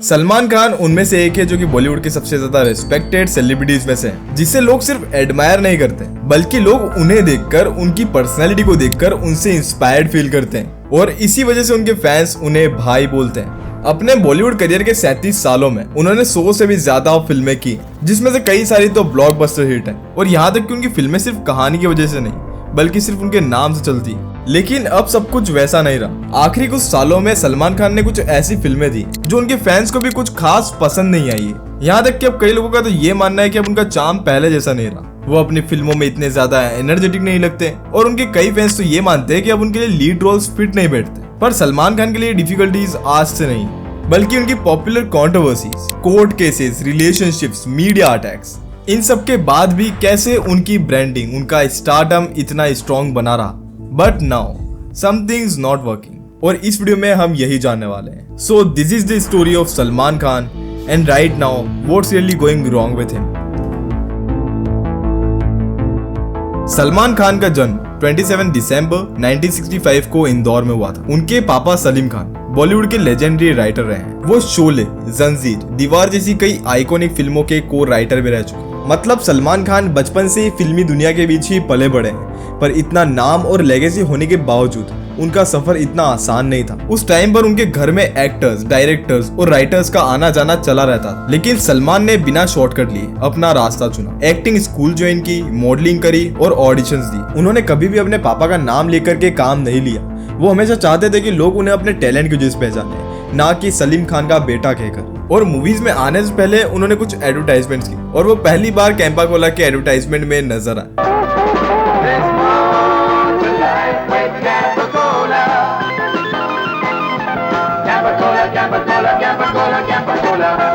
सलमान खान उनमें से एक है जो कि बॉलीवुड के सबसे ज्यादा रिस्पेक्टेड सेलिब्रिटीज में से है, जिसे लोग सिर्फ एडमायर नहीं करते बल्कि लोग उन्हें देखकर, उनकी पर्सनैलिटी को देखकर उनसे इंस्पायर्ड फील करते हैं और इसी वजह से उनके फैंस उन्हें भाई बोलते हैं। अपने बॉलीवुड करियर के 37 सालों में उन्होंने 100 से भी ज्यादा फिल्में की, जिसमें से कई सारी तो ब्लॉकबस्टर हिट हैं और यहाँ तक कि उनकी फिल्में सिर्फ कहानी की वजह से नहीं बल्कि सिर्फ उनके नाम से चलती। लेकिन अब सब कुछ वैसा नहीं रहा। आखिरी कुछ सालों में सलमान खान ने कुछ ऐसी फिल्में दी जो उनके फैंस को भी कुछ खास पसंद नहीं आई है। यहाँ तक कि अब कई लोगों का तो ये मानना है कि अब उनका चार्म पहले जैसा नहीं रहा। वो अपनी फिल्मों में इतने ज्यादा एनर्जेटिक नहीं लगते और उनके कई फैंस तो ये मानते हैं कि अब उनके लिए लीड रोल्स फिट नहीं बैठते। पर सलमान खान के लिए डिफिकल्टीज आज से नहीं बल्कि उनकी popular controversies, court cases, relationships, media attacks, इन सब के बाद भी कैसे उनकी ब्रांडिंग, उनका स्टारडम इतना स्ट्रॉन्ग बना रहा। But now something's not working और इस वीडियो में हम यही जानने वाले हैं। So this is the story of Salman Khan and right now what's really going wrong with him. Salman Khan का जन्म 27 दिसंबर 1965 को इंदौर में हुआ था। उनके पापा सलीम खान बॉलीवुड के लेजेंडरी राइटर रहे हैं। वो शोले, जंजीर, दीवार जैसी कई आइकॉनिक फिल्मों के को राइटर भी रह चुके हैं। मतलब सलमान खान बचपन से ही फिल्मी दुनिया के बीच ही पले बड़े हैं, पर इतना नाम और लेगेसी होने के बावजूद उनका सफर इतना आसान नहीं था। उस टाइम पर उनके घर में एक्टर्स, डायरेक्टर्स और राइटर्स का आना जाना चला रहता था, लेकिन सलमान ने बिना शॉर्टकट लिए अपना रास्ता चुना। एक्टिंग स्कूल ज्वाइन की, मॉडलिंग करी और ऑडिशंस दी। उन्होंने कभी भी अपने पापा का नाम लेकर के काम नहीं लिया। वो हमेशा चाहते थे कि लोग उन्हें अपने टैलेंट की वजह से पहचाने, ना कि सलीम खान का बेटा कहकर। और मूवीज में आने से पहले उन्होंने कुछ एडवर्टाइजमेंट्स की और वो पहली बार कैंपा कोला के एडवर्टाइजमेंट में नजर आए।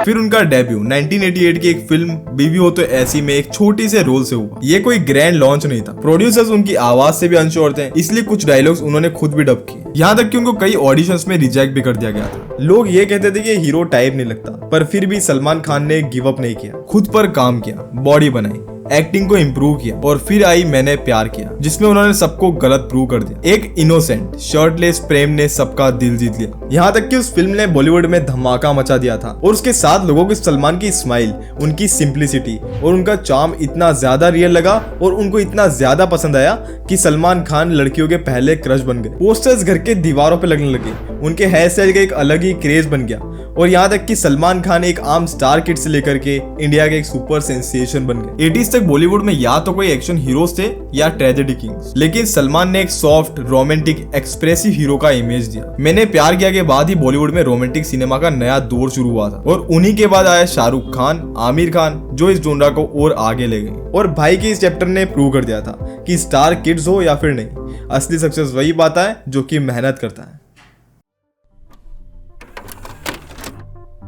फिर उनका डेब्यू 1988 की एक फिल्म बीवी हो तो ऐसी में एक छोटी से रोल से हुआ। ये कोई ग्रैंड लॉन्च नहीं था। प्रोड्यूसर्स उनकी आवाज से भी अनश्योर थे, इसलिए कुछ डायलॉग्स उन्होंने खुद भी डब किए। यहाँ तक कि उनको कई ऑडिशंस में रिजेक्ट भी कर दिया गया था। लोग ये कहते थे कि हीरो टाइप नहीं लगता, पर फिर भी सलमान खान ने गिव अप नहीं किया। खुद पर काम किया, बॉडी बनाई, एक्टिंग को इम्प्रूव किया और फिर आई मैंने प्यार किया, जिसमें उन्होंने सबको गलत प्रूव कर दिया। एक इनोसेंट शर्टलेस प्रेम ने सबका दिल जीत लिया। यहाँ तक कि उस फिल्म ने बॉलीवुड में धमाका मचा दिया था और उसके साथ लोगों को सलमान की स्माइल, उनकी सिंप्लिसिटी और उनका चार्म इतना ज्यादा रियल लगा और उनको इतना ज्यादा पसंद आया कि सलमान खान लड़कियों के पहले क्रश बन गए। पोस्टर्स घर के दीवारों पर लगने लगे, उनके हेयर स्टाइल का एक अलग ही क्रेज बन गया और यहाँ तक कि सलमान खान एक आम स्टार किड से लेकर के इंडिया के एक सुपर सेंसेशन बन गए। 80s तक बॉलीवुड में या तो कोई एक्शन हीरोज थे या ट्रेजेडी किंग्स, लेकिन सलमान ने एक सॉफ्ट, रोमांटिक, एक्सप्रेसिव हीरो का इमेज दिया। मैंने प्यार किया के बाद ही बॉलीवुड में रोमांटिक सिनेमा का नया दौर शुरू हुआ था और उन्हीं के बाद आया शाहरुख खान, आमिर खान, जो इस जोनरा को और आगे ले गए। और भाई के इस चैप्टर ने प्रूव कर दिया था कि स्टार किड्स हो या फिर नहीं, असली सक्सेस वही पाता है जो कि मेहनत करता है।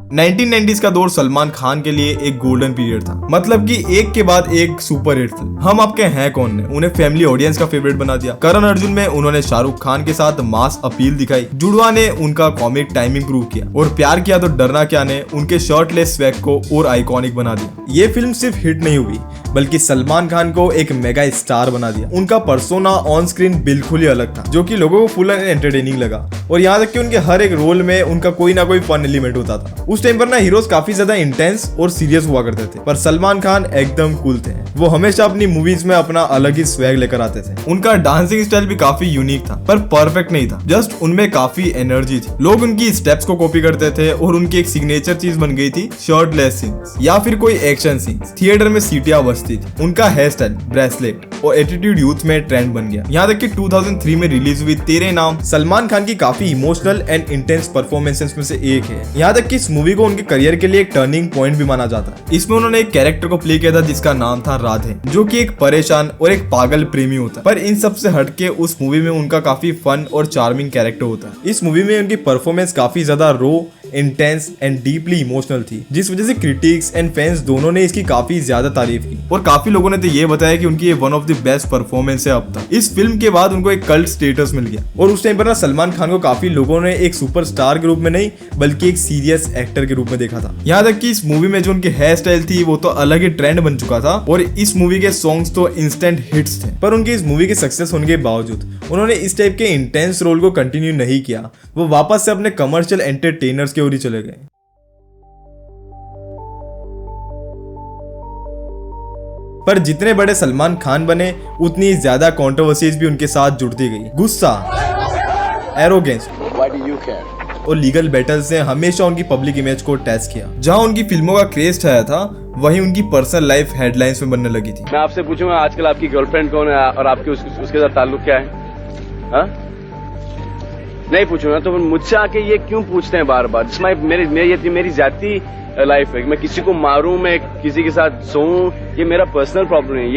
1990s का दौर सलमान खान के लिए एक गोल्डन पीरियड था। मतलब कि एक के बाद एक सुपर हिट फिल्म। हम आपके हैं कौन ने उन्हें फैमिली ऑडियंस का फेवरेट बना दिया। करण अर्जुन में उन्होंने शाहरुख खान के साथ मास अपील दिखाई। जुड़वा ने उनका कॉमिक टाइमिंग प्रूव किया और प्यार किया तो डरना क्या ने उनके शर्टलेस स्वैग को और आइकॉनिक बना दिया। ये फिल्म सिर्फ हिट नहीं हुई बल्कि सलमान खान को एक मेगा स्टार बना दिया। उनका पर्सोना ऑन स्क्रीन बिल्कुल ही अलग था, जो कि लोगों को फुल एंड एंटरटेनिंग लगा और यहाँ तक कि उनके हर एक रोल में उनका कोई ना कोई फन एलिमेंट होता था। उस टाइम पर ना हीरोज काफी ज्यादा इंटेंस और सीरियस हुआ करते थे, पर सलमान खान एकदम कूल थे। वो हमेशा अपनी मूवीज में अपना अलग ही स्वैग लेकर आते थे। उनका डांसिंग स्टाइल भी काफी यूनिक था, पर परफेक्ट नहीं था। जस्ट उनमें काफी एनर्जी थी। लोग उनकी स्टेप्स को कॉपी करते थे और उनकी एक सिग्नेचर चीज बन गई थी शर्टलेस सीन्स या फिर कोई एक्शन सीन्स। थिएटर में सीटियां बजती थी। उनका हेयर स्टाइल, ब्रेसलेट और एटीट्यूड यूथ में ट्रेंड बन गया। यहाँ तक कि 2003 में रिलीज हुई तेरे नाम सलमान खान की काफी इमोशनल एंड इंटेंस परफॉर्मेंसेस में से एक है। यहाँ तक कि इस मूवी को उनके करियर के लिए एक टर्निंग पॉइंट भी माना जाता है। इसमें उन्होंने एक कैरेक्टर को प्ले किया था जिसका नाम था राधे, जो कि एक परेशान और एक पागल प्रेमी होता है। पर इन सब से हटके उस मूवी में उनका काफी फन और चार्मिंग कैरेक्टर होता है। इस मूवी में उनकी परफॉर्मेंस काफी ज्यादा रो, इंटेंस एंड डीपली इमोशनल थी, जिस वजह से क्रिटिक्स एंड फैंस दोनों ने इसकी काफी ज्यादा तारीफ की और काफी लोगों ने तो ये बताया कि उनकी ये one of the best performance है अब तक। इस फिल्म के बाद उनको एक कल्ट स्टेटस मिल गया और उस टाइम पर ना सलमान खान को काफी लोगों ने एक सुपरस्टार के रूप में नहीं बल्कि एक सीरियस एक्टर के रूप में देखा था। यहाँ तक कि इस मूवी में जो उनकी हेयर स्टाइल थी वो तो अलग ही ट्रेंड बन चुका था और इस मूवी के सॉन्ग्स तो इंस्टेंट हिट्स थे। पर उनकी इस मूवी के सक्सेस होने के बावजूद उन्होंने इस टाइप के इंटेंस रोल को कंटिन्यू नहीं किया। वो वापस से अपने कमर्शियल एंटरटेनर्स की ओर ही चले गए। पर जितने बड़े सलमान खान बने उतनी ज्यादा कंट्रोवर्सीज भी उनके साथ जुड़ती गई। गुस्सा, एरोगेंस और लीगल बैटल्स ने हमेशा उनकी पब्लिक इमेज को टेस्ट किया। जहां उनकी फिल्मों का क्रेज छाया था वहीं उनकी पर्सनल लाइफ हेडलाइंस में बनने लगी थी। मैं आपसे पूछूंगा आजकल आपकी गर्लफ्रेंड कौन है और आपके उसके साथ ताल्लुक क्या है? हा? नहीं पूछूंगा तो मुझसे आके ये क्यों पूछते हैं बार बार? मेरी जाती लाइफ है, मैं किसी को मारूं, मैं किसी के साथ सोऊं, ये मेरा पर्सनल प्रॉब्लम है,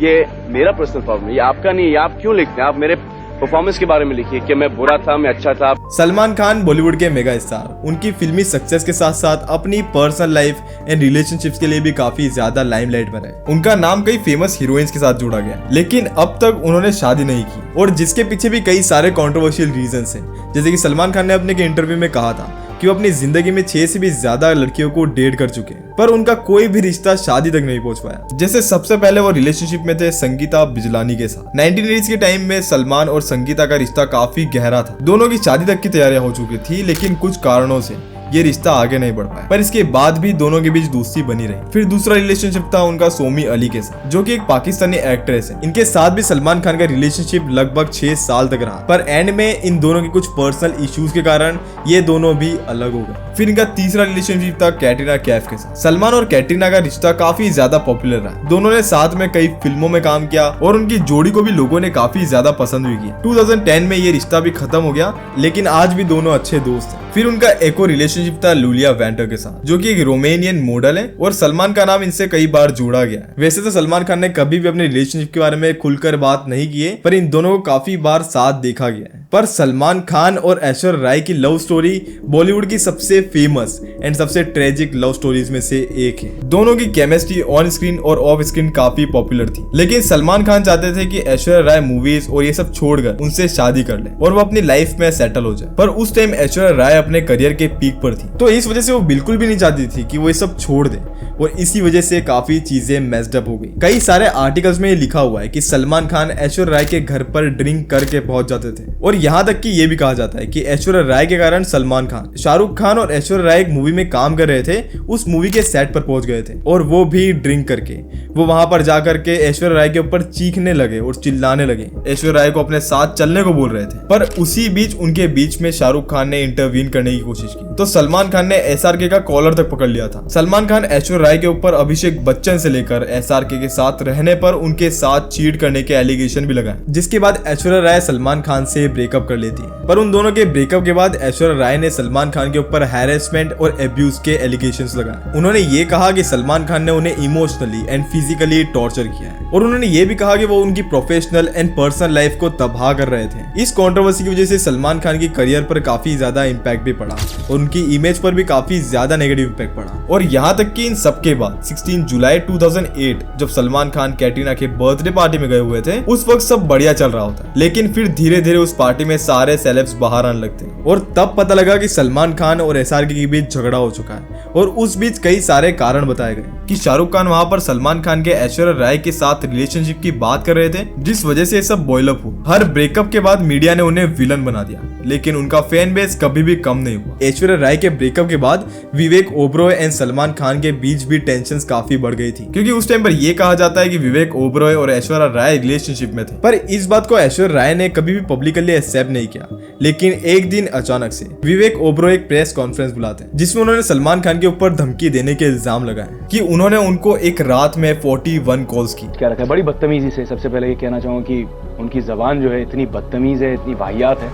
ये मेरा पर्सनल प्रॉब्लम है, ये आपका नहीं। ये आप क्यों लिखते हैं? आप मेरे परफॉर्मेंस के बारे में लिखिए कि मैं बुरा था, मैं अच्छा था। सलमान खान बॉलीवुड के मेगा स्टार उनकी फिल्मी सक्सेस के साथ साथ अपनी पर्सनल लाइफ एंड रिलेशनशिप्स के लिए भी काफी ज्यादा लाइमलाइट में रहे। उनका नाम कई फेमस हीरोइंस के साथ जुड़ा गया, लेकिन अब तक उन्होंने शादी नहीं की और जिसके पीछे भी कई सारे कंट्रोवर्शियल रीजंस हैं। जैसे कि सलमान खान ने अपने के इंटरव्यू में कहा था कि वो अपनी जिंदगी में 6 से भी ज्यादा लड़कियों को डेट कर चुके हैं, पर उनका कोई भी रिश्ता शादी तक नहीं पहुंच पाया। जैसे सबसे पहले वो रिलेशनशिप में थे संगीता बिजलानी के साथ। 1980s के टाइम में सलमान और संगीता का रिश्ता काफी गहरा था। दोनों की शादी तक की तैयारियां हो चुकी थी, लेकिन कुछ कारणों से ये रिश्ता आगे नहीं बढ़ पाया, पर इसके बाद भी दोनों के बीच दोस्ती बनी रही। फिर दूसरा रिलेशनशिप था उनका सोमी अली के साथ, जो कि एक पाकिस्तानी एक्ट्रेस है। इनके साथ भी सलमान खान का रिलेशनशिप लगभग 6 साल तक रहा, पर एंड में इन दोनों के कुछ पर्सनल इश्यूज के कारण ये दोनों भी अलग हो गए। फिर इनका तीसरा रिलेशनशिप था कैटरीना कैफ के साथ। सलमान और कैटरीना का रिश्ता काफी ज्यादा पॉपुलर रहा। दोनों ने साथ में कई फिल्मों में काम किया और उनकी जोड़ी को भी लोगों ने काफी ज्यादा पसंद भी किया। 2010 में ये रिश्ता भी खत्म हो गया, लेकिन आज भी दोनों अच्छे दोस्त हैं। फिर उनका एक और रिलेशनशिप था लूलिया वेंटर के साथ, जो कि एक रोमेनियन मॉडल है और सलमान का नाम इनसे कई बार जोड़ा गया है। वैसे तो सलमान खान ने कभी भी अपने रिलेशनशिप के बारे में खुलकर बात नहीं की है, पर इन दोनों को काफी बार साथ देखा गया है। पर सलमान खान और ऐश्वर्या राय की लव स्टोरी बॉलीवुड की सबसे फेमस एंड सबसे ट्रेजिक लव स्टोरीज में से एक है। दोनों की केमिस्ट्री ऑन स्क्रीन और ऑफ स्क्रीन काफी पॉपुलर थी, लेकिन सलमान खान चाहते थे कि ऐश्वर्या राय मूवीज और ये सब छोड़कर उनसे शादी कर ले और वो अपनी लाइफ में सेटल हो जाए। पर उस टाइम ऐश्वर्या राय अपने करियर के पीक पर थी, तो इस वजह से वो बिल्कुल भी नहीं चाहती थी कि वो ये सब छोड़ दे और इसी वजह से काफी चीजें मेस्ड अप हो गई। कई सारे आर्टिकल्स में ये लिखा हुआ है कि सलमान खान ऐश्वर्या राय के घर पर ड्रिंक करके पहुंच जाते थे और यहाँ तक कि ये भी कहा जाता है कि ऐश्वर्या राय के कारण सलमान खान, शाहरुख खान और ऐश्वर्या राय एक मूवी में काम कर रहे थे, उस मूवी के सेट पर पहुंच गए थे और वो भी ड्रिंक करके। वो वहां पर जाकर के ऐश्वर्या राय के ऊपर चीखने लगे और चिल्लाने लगे, ऐश्वर्या राय को अपने साथ चलने को बोल रहे थे। पर उसी बीच उनके बीच में शाहरुख खान ने इंटरवीन करने की कोशिश की, तो सलमान खान ने SRK का कॉलर तक पकड़ लिया था। सलमान खान ऐश्वर्या राय के ऊपर अभिषेक बच्चन से लेकर SRK के साथ रहने पर उनके साथ चीट करने के एलिगेशन भी लगाए, जिसके बाद ऐश्वर्या राय सलमान खान से ब्रेकअप कर लेती है। पर उन दोनों के ब्रेकअप के बाद ऐश्वर्या राय ने सलमान खान के ऊपर हैरेसमेंट और एब्यूज के एलिगेशंस लगाए। उन्होंने ये कहा कि सलमान खान ने उन्हें इमोशनली एंड फिजिकली टॉर्चर किया है और उन्होंने ये भी कहा कि वो उनकी प्रोफेशनल एंड पर्सनल लाइफ को तबाह कर रहे थे। इस कंट्रोवर्सी की वजह से सलमान खान की करियर पर काफी ज्यादा इंपैक्ट भी पड़ा और उनकी इमेज पर भी काफी ज्यादा नेगेटिव इंपैक्ट पड़ा। और यहाँ तक कि इन सबके बाद 16 जुलाई 2008 जब सलमान खान कैटरीना के बर्थडे पार्टी में गए हुए थे, उस वक्त सब बढ़िया चल रहा होता है, लेकिन फिर धीरे धीरे उस पार्टी में सारे सेलेब्स बाहर आने लगते हैं और तब पता लगा कि सलमान खान और SRK के बीच झगड़ा हो चुका है और उस बीच कई सारे कारण बताए गए कि शाहरुख खान वहां पर सलमान खान के ऐश्वर्या राय के साथ रिलेशनशिप की बात कर रहे थे, जिस वजह से ये सब बॉयल अप हुआ। हर ब्रेकअप के बाद मीडिया ने उन्हें विलन बना दिया, लेकिन उनका फैन बेस कभी भी कम नहीं हुआ। ऐश्वर्या राय के ब्रेकअप के बाद विवेक ओबरॉय एंड सलमान खान के बीच भी टेंशंस काफी बढ़ गई थी, क्योंकि उस टाइम पर यह कहा जाता है कि विवेक ओबरॉय और ऐश्वर्या राय रिलेशनशिप में थे। पर इस बात को ऐश्वर्या राय ने कभी भी पब्लिकली एक्सेप्ट नहीं किया। लेकिन एक दिन अचानक से विवेक ओबरॉय एक प्रेस कॉन्फ्रेंस बुलाते हैं, जिसमें उन्होंने सलमान खान के ऊपर धमकी देने के इल्जाम लगाए कि उन्होंने उनको एक रात में 41 कॉल्स की। क्या रखा है बड़ी बदतमीजी से। सबसे पहले ये कहना चाहूंगा कि उनकी जबान जो है इतनी बदतमीज है, इतनी वाहियात है,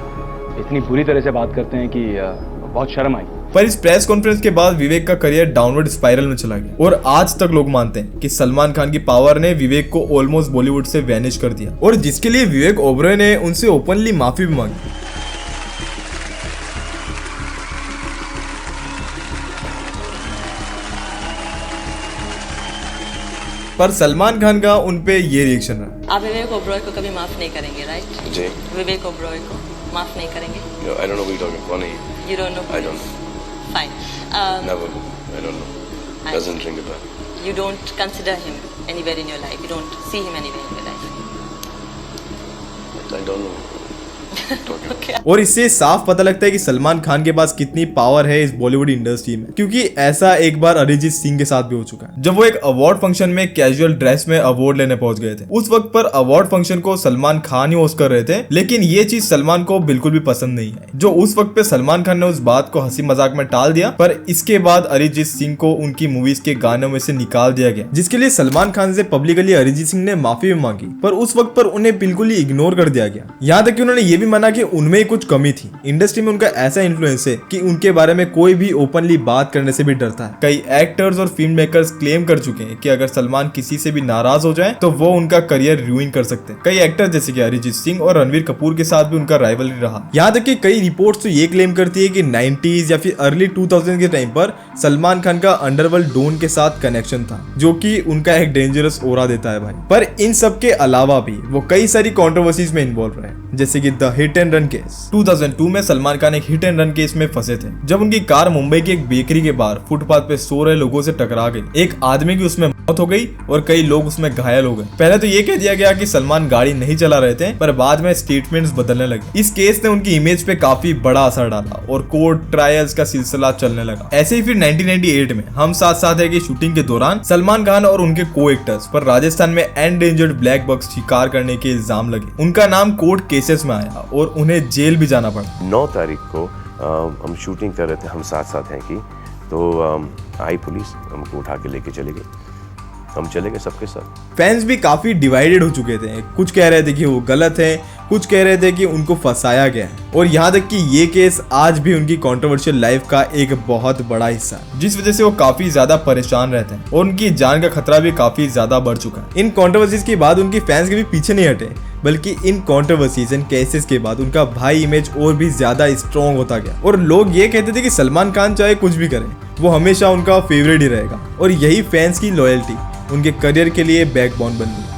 इतनी बुरी तरह से बात करते हैं कि बहुत शर्म आई। पर इस प्रेस कॉन्फ्रेंस के बाद विवेक का करियर डाउनवर्ड स्पाइरल में चला गया और आज तक लोग मानते हैं कि सलमान खान की पावर ने विवेक को ऑलमोस्ट बॉलीवुड से वैनिश कर दिया और जिसके लिए विवेक ओबरॉय ने उनसे ओपनली माफी भी मांगी। पर सलमान खान का उनपे ये रिएक्शन रहा। आप विवेक ओबरॉय को कभी माफ नहीं करेंगे, राइट? जी। विवेक ओबरॉय को माफ नहीं करेंगे? No, I don't know who you're talking. कौन है ये? You don't know? I don't know. Fine. Never. I don't know. Doesn't ring a bell. You don't consider him anywhere in your life. You don't see him anywhere in your life. I don't know. Talking. Okay. और इससे साफ पता लगता है कि सलमान खान के पास कितनी power है इस बॉलीवुड इंडस्ट्री में, क्योंकि ऐसा एक बार अरिजीत सिंह के साथ भी हो चुका है। जब वो एक अवार्ड फंक्शन में कैजुअल ड्रेस में अवार्ड लेने पहुंच गए थे, उस वक्त पर अवार्ड फंक्शन को सलमान खान ही होस्ट कर रहे थे, लेकिन ये चीज सलमान को बिल्कुल भी पसंद नहीं आई। जो उस वक्त पे सलमान खान ने उस बात को हंसी मजाक में टाल दिया, पर इसके बाद अरिजीत सिंह को उनकी मूवीज के गानों में से निकाल दिया गया, जिसके लिए सलमान खान से पब्लिकली अरिजीत सिंह ने माफी भी मांगी, पर उस वक्त पर उन्हें बिल्कुल ही इग्नोर कर दिया गया। यहाँ तक कि उन्होंने ये भी माना कि उनमें कुछ कमी थी। इंडस्ट्री में उनका ऐसा इन्फ्लुएंस है कि उनके बारे में कोई भी ओपनली बात करने से भी डरता है। कई एक्टर्स और फिल्म मेकर्स क्लेम कर चुके हैं कि अगर सलमान किसी से भी नाराज हो जाए तो वो उनका करियर रूइन कर सकते हैं। कई एक्टर जैसे कि अरिजीत सिंह और रणवीर कपूर के साथ भी उनका राइवलरी रहा। यहाँ तक कि कई रिपोर्ट्स तो ये क्लेम करती है कि 90s या फिर अर्ली 2000 के टाइम पर सलमान खान का अंडरवर्ल्ड डॉन के साथ कनेक्शन था, जो कि उनका एक डेंजरस ओरा देता है भाई। पर इन सब के अलावा भी वो कई सारी कंट्रोवर्सीज में इन्वॉल्व रहे, जैसे कि the hit and run case. 2002 में सलमान खान एक हिट एंड रन केस में फंसे थे, जब उनकी कार मुंबई की एक बेकरी के बाहर फुटपाथ पे सो रहे लोगों से टकरा गई। एक आदमी की उसमें मौत हो गई और कई लोग उसमें घायल हो गए। पहले तो ये कह दिया गया कि सलमान गाड़ी नहीं चला रहे थे, पर बाद में स्टेटमेंट्स बदलने लगे। इस केस ने उनकी इमेज पे काफी बड़ा असर डाला और कोर्ट ट्रायल्स का सिलसिला चलने लगा। ऐसे ही फिर 1998 में हम साथ साथ है की शूटिंग के दौरान सलमान खान और उनके को एक्टर्स पर राजस्थान में एंडेंजर्ड ब्लैक बग्स शिकार करने के इल्जाम लगे। उनका नाम कोर्ट केसेस में आया और उन्हें जेल भी जाना पड़ा। 9 तारीख को हम शूटिंग कर रहे थे, हम साथ साथ हैं कि तो आई पुलिस हमको उठा के लेके चले गए, हम चले गए सबके साथ। फैंस भी काफी डिवाइडेड हो चुके थे, कुछ कह रहे थे कि वो गलत है, कुछ कह रहे थे कि उनको फंसाया गया है, और यहाँ तक कि ये केस आज भी उनकी कंट्रोवर्शियल लाइफ का एक बहुत बड़ा हिस्सा है, जिस वजह से वो काफी ज्यादा परेशान रहते हैं और उनकी जान का खतरा भी काफी ज्यादा बढ़ चुका है। इन कंट्रोवर्सीज के बाद उनके फैंस के भी पीछे नहीं हटे, बल्कि इन कंट्रोवर्सीज एंड केसेस के बाद उनका भाई इमेज और भी ज्यादा स्ट्रॉन्ग होता गया और लोग ये कहते थे कि सलमान खान चाहे कुछ भी करे, वो हमेशा उनका फेवरेट ही रहेगा, और यही फैंस की लॉयल्टी उनके करियर के लिए बैकबोन बन गई।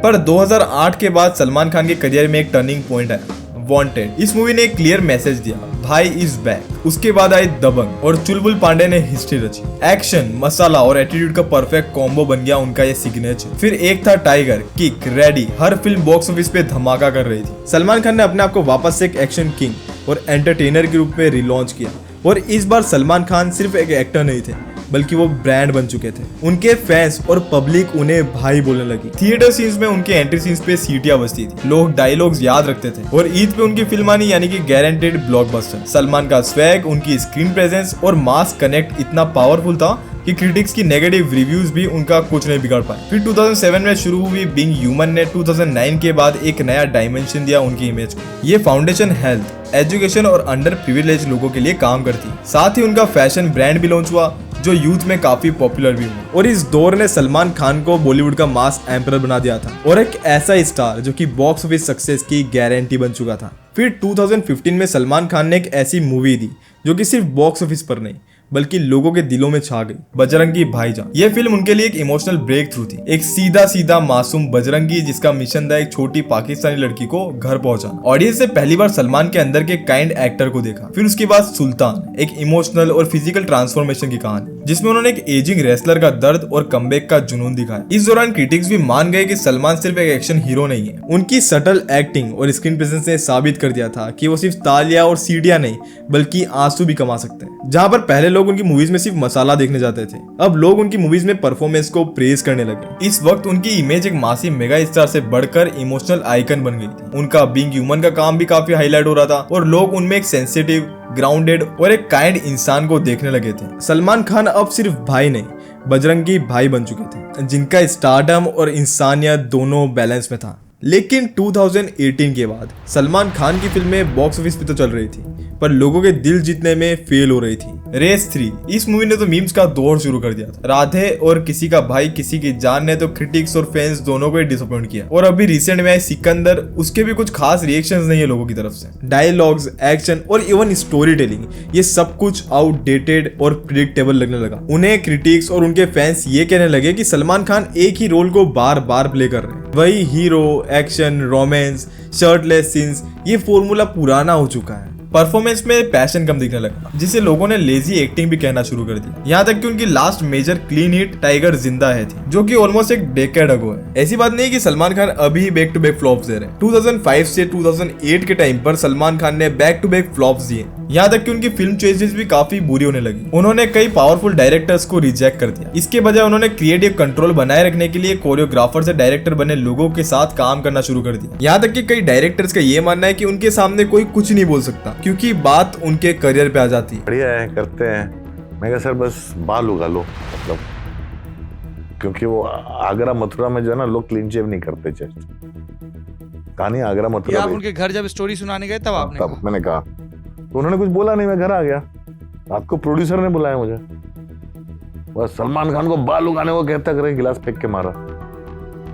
पर 2008 के बाद सलमान खान के करियर में एक टर्निंग पॉइंट आया, वांटेड। इस मूवी ने एक क्लियर मैसेज दिया, भाई इज बैक। उसके बाद आई दबंग और चुलबुल पांडे ने हिस्ट्री रची। एक्शन, मसाला और एटीट्यूड का परफेक्ट कॉम्बो बन गया उनका ये सिग्नेचर। फिर एक था टाइगर, किक, रेडी। हर फिल्म बॉक्स ऑफिस पे धमाका कर रही थी। सलमान खान ने अपने आप को वापस से एक एक्शन किंग और एंटरटेनर के रूप में रिलॉन्च किया, और इस बार सलमान खान सिर्फ एक एक्टर नहीं थे, बल्कि वो ब्रांड बन चुके थे। उनके फैंस और पब्लिक उन्हें भाई बोलने लगी। थिएटर सीन्स में उनके एंट्री सीन्स पे सीटियां बजती थी, लोग डायलॉग्स याद रखते थे, और ईद पे उनकी फिल्म आनी यानी कि गारंटेड ब्लॉकबस्टर। सलमान का स्वैग, उनकी स्क्रीन प्रेजेंस और मास कनेक्ट इतना पावरफुल था कि क्रिटिक्स की नेगेटिव रिव्यूज भी उनका कुछ नहीं बिगाड़ पाए। फिर 2007 में शुरू हुई बीइंग ह्यूमन ने 2009 के बाद एक नया डायमेंशन दिया उनकी इमेज को। ये फाउंडेशन हेल्थ, एजुकेशन और अंडर प्रिविलेज लोगों के लिए काम करती है। साथ ही उनका फैशन ब्रांड भी लॉन्च हुआ, जो यूथ में काफी पॉपुलर भी हुआ, और इस दौर ने सलमान खान को बॉलीवुड का मास एम्परर बना दिया था और एक ऐसा स्टार जो कि बॉक्स ऑफिस सक्सेस की गारंटी बन चुका था। फिर 2015 में सलमान खान ने एक ऐसी मूवी दी जो कि सिर्फ बॉक्स ऑफिस पर नहीं बल्कि लोगों के दिलों में छा गई, बजरंगी भाईजान। ये फिल्म उनके लिए एक इमोशनल ब्रेक थ्रू थी। एक सीधा सीधा मासूम बजरंगी जिसका मिशन था एक छोटी पाकिस्तानी लड़की को घर पहुंचाना। ऑडियंस ने पहली बार सलमान के अंदर के काइंड एक्टर को देखा। फिर उसके बाद सुल्तान, एक इमोशनल और फिजिकल ट्रांसफॉर्मेशन की कहानी, जिसमें उन्होंने एक एजिंग रेसलर का दर्द और कमबैक का जुनून दिखाया। इस दौरान क्रिटिक्स भी मान गए कि सलमान सिर्फ एक एक्शन हीरो नहीं है। उनकी सटल एक्टिंग और स्क्रीन प्रेजेंस ने साबित कर दिया था कि वो सिर्फ तालियां और सीढ़ियां नहीं बल्कि आंसू भी कमा सकते हैं। जहां पर पहले लोग उनकी मूवीज में सिर्फ मसाला देखने जाते थे, अब लोग उनकी मूवीज में परफॉर्मेंस को प्रेज करने लगे। इस वक्त उनकी इमेज एक मासी मेगा स्टार से बढ़कर इमोशनल आइकन बन गई थी। उनका बीइंग ह्यूमन का काम भी काफी हाईलाइट हो रहा था और लोग उनमें एक सेंसिटिव, ग्राउंडेड और एक काइंड इंसान को देखने लगे थे। सलमान खान अब सिर्फ भाई नहीं, बजरंगी भाई बन चुके थे, जिनका स्टारडम और इंसानियत दोनों बैलेंस में था। लेकिन 2018 के बाद सलमान खान की फिल्में बॉक्स ऑफिस पे तो चल रही थी, पर लोगों के दिल जीतने में फेल हो रही थी। रेस 3, इस मूवी ने तो मीम्स का दौर शुरू कर दिया था। राधे और किसी का भाई किसी की जान ने तो क्रिटिक्स और फैंस दोनों को डिसअपॉइंट किया। और अभी रिसेंट में आई सिकंदर, उसके भी कुछ खास रिएक्शंस नहीं है लोगों की तरफ से। डायलॉग्स, एक्शन और इवन स्टोरी टेलिंग, ये सब कुछ आउटडेटेड और प्रिडिक्टेबल लगने लगा। उन्हें क्रिटिक्स और उनके फैंस ये कहने लगे कि सलमान खान एक ही रोल को बार बार प्ले कर रहे हैं। वही hero, action, romance, shirtless scenes, ये फॉर्मूला पुराना हो चुका है। परफॉर्मेंस में पैशन कम दिखने लगा, जिसे लोगों ने लेजी एक्टिंग भी कहना शुरू कर दिया। यहाँ तक कि उनकी last major clean hit Tiger Zinda Hai थी, जो कि ऑलमोस्ट एक डेकेड अगो है। ऐसी बात नहीं कि सलमान खान अभी बैक टू बैक फ्लॉप्स दे रहे हैं। 2005 से 2008 के टाइम पर सलमान खान ने बैक टू बैक फ्लॉप्स दिए। यहाँ तक कि उनकी फिल्म चॉइसेस भी काफी बुरी होने लगी। उन्होंने कई पावरफुल डायरेक्टर्स को रिजेक्ट कर दिया। इसके बजाय उन्होंने क्रिएटिव कंट्रोल बनाए रखने के लिए कोरियोग्राफर से डायरेक्टर बने लोगों के साथ काम करना शुरू कर दिया। यहाँ तक कि कई डायरेक्टर्स का ये मानना है कि उनके सामने कोई कुछ नहीं बोल सकता, क्योंकि बात उनके करियर पे आ जाती है। बढ़िया है, करते हैं। मैं कहा सर बस बाल उगा लो, मतलब क्योंकि वो आगरा मथुरा में जो है ना, लोग क्लीन शेव नहीं करते। कहानी आगरा मथुरा। आप उनके घर जब स्टोरी सुनाने गए तब आपने तब मैंने कहा, तो उन्होंने कुछ बोला नहीं, मैं घर आ गया। रात को प्रोड्यूसर ने बुलाया मुझे, बस सलमान खान को बाल उगाने को कहता करे, गिलास फेंक के मारा,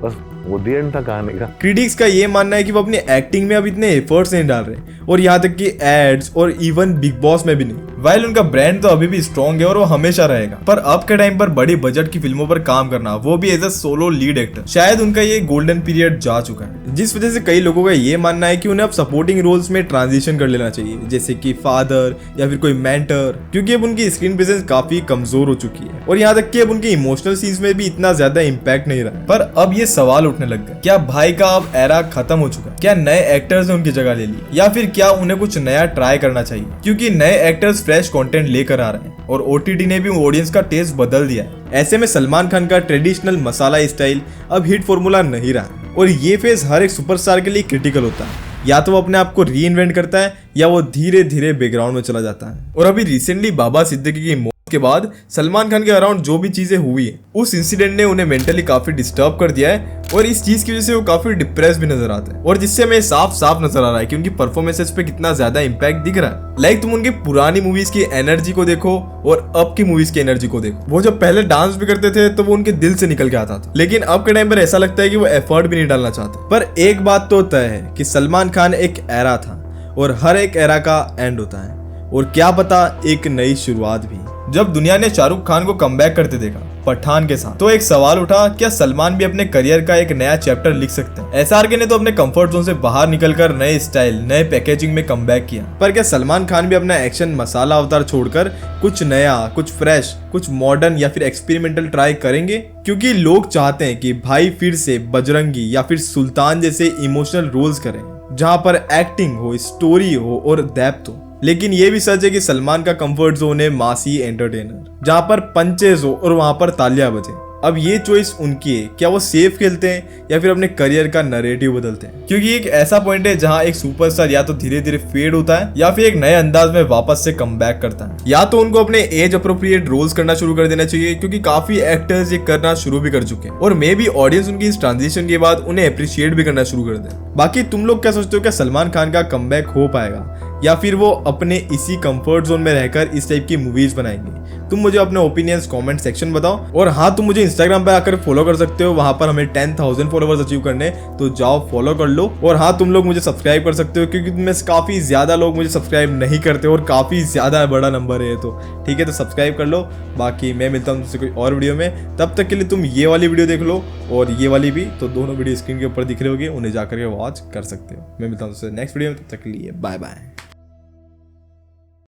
बस वो दी एंड था कहानी का। क्रिटिक्स का ये मानना है कि वो अपनी एक्टिंग में अब इतने एफर्ट्स नहीं डाल रहे, और यहाँ तक कि एड्स और इवन बिग बॉस में भी नहीं। वाइल उनका ब्रांड तो अभी भी स्ट्रॉन्ग है और वो हमेशा रहेगा, पर अब के टाइम पर बड़ी बजट की फिल्मों पर काम करना, वो भी as a solo lead actor, शायद उनका ये गोल्डन पीरियड जा चुका है। जिस वजह से कई लोगों का ये मानना है कि उन्हें अब सपोर्टिंग रोल्स में ट्रांजिशन कर लेना चाहिए, जैसे कि फादर या फिर कोई मेंटर, क्योंकि अब उनकी स्क्रीन प्रेजेंस काफी कमजोर हो चुकी है, और यहाँ तक कि अब उनके इमोशनल सीन्स में भी इतना ज्यादा इम्पैक्ट नहीं रहा। पर अब ये सवाल उठने लग गए, क्या भाई का अब एरा खत्म हो चुका है? क्या नए एक्टर्स ने उनकी जगह ले ली, या फिर क्या उन्हें कुछ नया ट्राई करना चाहिए? क्योंकि नए एक्टर्स फ्रेश कंटेंट लेकर आ रहे हैं, और ओटीटी ने भी ऑडियंस का टेस्ट बदल दिया है। ऐसे में सलमान खान का ट्रेडिशनल मसाला स्टाइल अब हिट फॉर्मूला नहीं रहा, और ये फेज हर एक सुपरस्टार के लिए क्रिटिकल होता है। या तो वो अपने आप को री इन्वेंट करता है, या वो धीरे धीरे बैकग्राउंड में चला जाता है। और अभी रिसेंटली बाबा सिद्दीकी की मौत के बाद सलमान खान के अराउंड जो भी चीजें हुई है, उस इंसिडेंट ने उन्हें मेंटली काफी डिस्टर्ब कर दिया है, और इस चीज की वजह से वो काफी डिप्रेस भी नजर आता है, और जिससे हमें साफ साफ नजर आ रहा है कि उनकी परफॉर्मेंसेस पे कितना ज्यादा इंपैक्ट दिख रहा है। लाइक तुम उनकी पुरानी मूवीज की एनर्जी को देखो और अब की मूवीज की एनर्जी को देखो। वो जब पहले डांस भी करते थे तो वो उनके दिल से निकल के आता था, लेकिन अब के टाइम पर ऐसा लगता है कि वो एफर्ट भी नहीं डालना चाहते। पर एक बात तो तय है कि सलमान खान एक एरा था, और हर एक एरा का एंड होता है, और क्या पता एक नई शुरुआत भी। जब दुनिया ने शाहरुख खान को कमबैक करते देखा पठान के साथ, तो एक सवाल उठा, क्या सलमान भी अपने करियर का एक नया चैप्टर लिख सकते हैं? एसआरके ने तो अपने कंफर्ट जोन से बाहर निकलकर नए स्टाइल, नए पैकेजिंग में कमबैक किया, पर क्या सलमान खान भी अपना एक्शन मसाला अवतार छोड़कर कुछ नया, कुछ फ्रेश, कुछ मॉडर्न या फिर एक्सपेरिमेंटल ट्राई करेंगे? क्योंकि लोग चाहते हैं कि भाई फिर से बजरंगी या फिर सुल्तान जैसे इमोशनल रोल्स करें, जहां पर एक्टिंग हो, स्टोरी हो और डेप्थ हो। लेकिन ये भी सच है कि सलमान का कंफर्ट जोन है मासी एंटरटेनर, जहां पर पंचेज हो और वहां पर तालियां बजे। अब ये चॉइस उनकी है, क्या वो सेफ खेलते हैं या फिर अपने करियर का नैरेटिव बदलते हैं? क्योंकि एक ऐसा पॉइंट है जहां एक सुपरस्टार या तो धीरे धीरे फेड होता है, या फिर एक नए अंदाज में वापस से कमबैक करता है। या तो उनको अपने एज अप्रोप्रिएट रोल्स करना शुरू कर देना चाहिए, क्योंकि काफी एक्टर्स ये करना शुरू भी कर चुके हैं, और मे बी ऑडियंस उनकी इस ट्रांजिशन के बाद उन्हें अप्रिशिएट भी करना शुरू कर दे। बाकी तुम लोग क्या सोचते हो, क्या सलमान खान का कमबैक हो पाएगा, या फिर वो अपने इसी कंफर्ट जोन में रहकर इस टाइप की मूवीज बनाएंगे? तुम मुझे अपने ओपिनियंस कमेंट सेक्शन बताओ। और हाँ, तुम मुझे इंस्टाग्राम पे आकर फॉलो कर सकते हो, वहां पर हमें 10,000 फॉलोवर्स अचीव करने, तो जाओ फॉलो कर लो। और हाँ, तुम लोग मुझे सब्सक्राइब कर सकते हो, क्योंकि तुम में से काफी ज्यादा लोग मुझे सब्सक्राइब नहीं करते, और काफी ज्यादा बड़ा नंबर है, तो ठीक है, तो सब्सक्राइब कर लो। बाकी मैं मिलता हूँ तुमसे कोई और वीडियो में, तब तक के लिए तुम ये वाली वीडियो देख लो और ये वाली भी, तो दोनों वीडियो स्क्रीन के ऊपर दिख रहे होंगे, उन्हें जाकर के वॉच कर सकते हो। मैं मिलता हूँ तुमसे नेक्स्ट वीडियो में, तब तक के लिए बाय बाय।